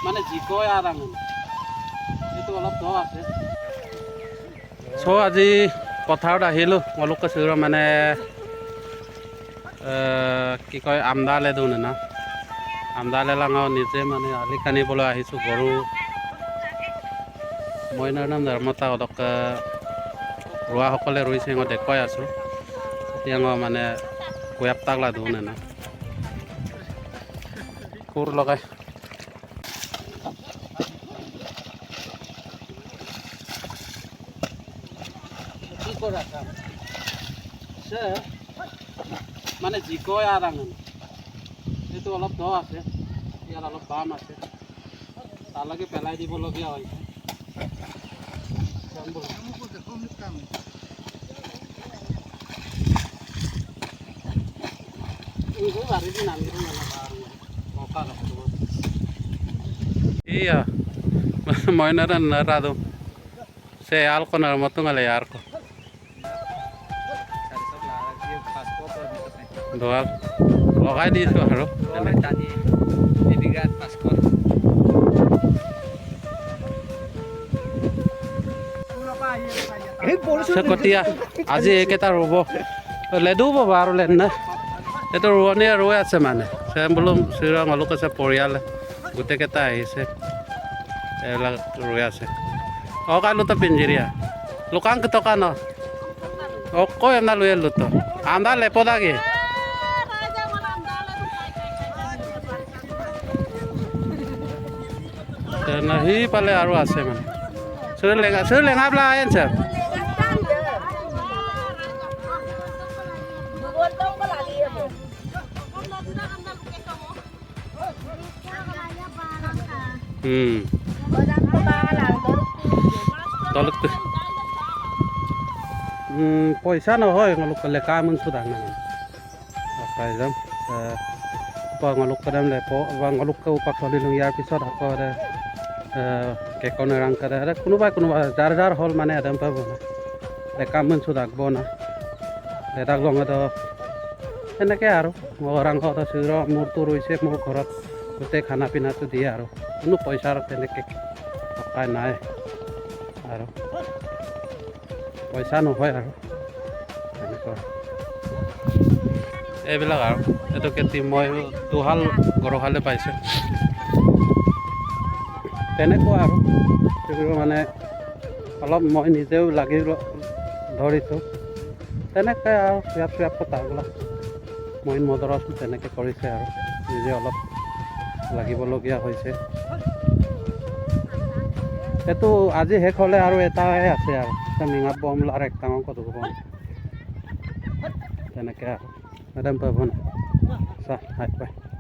মানে যি কয় আৰু আমি এইটো অলপ দ আছে আজি পথাৰত আহিলোঁ অলপ কৈছোঁ মানে কি কয় আমদালে দিওঁ না আমদালে লাঙাও নিজে মানে আলি খান্দিবলৈ আহিছোঁ গৰু মই নাম ধৰ্মতা অলপ ৰোৱাসকলে ৰুইছে মই দেখুৱাই আছোঁ এতিয়া মানে কুয়াপ তাগলা দিওঁ না কোৰ লগাই কি কৰা কাম মানে যি কয় আৰু আমি এইটো অলপ দ আছে ইয়াৰ অলপ বাম আছে তালৈকে পেলাই দিবলগীয়া হৈছে iya mainan narado saya alko na matong alayar ko doang lokay di so haro tadi bibigat paskor sekotia আজি একেটা ৰ'ব লেদু পাব আৰু লেন না এইটো ৰোৱনী ৰৈ আছে মানে বোলো শ্ৰীৰাম অলপ আছে পৰিয়াল গোটেইকেইটা আহিছে এইবিলাক ৰৈ আছে কালো তো পিঞ্জিৰিয়া লোকাং টকা ন কয় এমনা লৈ আহিলোঁ তো আন্দা লেপদা কি সি পালে আৰু আছে মানে চুৰ লেঙা পেলাই আহে ছাৰ পইচা নহয় অলপ লেকা মনছো ডাঙৰ পাই যাম অলপ কদম লেপ অলপ পাচলি লওঁ ইয়াৰ পিছত আকৌ কেকনে ৰাং কৰে কোনোবাই যাৰ যাৰ হ'ল মানে এদম পাব না লেকা মনছো ডাকব না দেউতাক লঙত সেনেকৈ আৰু ৰাংত চিৰ মোৰতো ৰৈছে মোৰ ঘৰত গোটেই খানা পিনাটো দিয়ে আৰু কোনো পইচাৰ তেনেকৈ টকা নাই আৰু পইচা নহয় আৰু তেনেকুৱা এইবিলাক আৰু এইটো খেতি মই দুহাল গৰহালে পাইছোঁ তেনেকুৱা আৰু মানে অলপ মই নিজেও লাগি ধৰিছোঁ তেনেকৈ আৰু চুয়াপ কথাবিলাক মই মদৰ আছোঁ তেনেকৈ কৰিছে আৰু নিজে অলপ লাগিবলগীয়া হৈছে এইটো আজি শেষ হ'লে আৰু এটাই আছে আৰু মিঙাত বম আৰু এক ডাঙৰ কদু বম তেনেকৈ আৰু মেডাম পাব না চাহ হাই পাই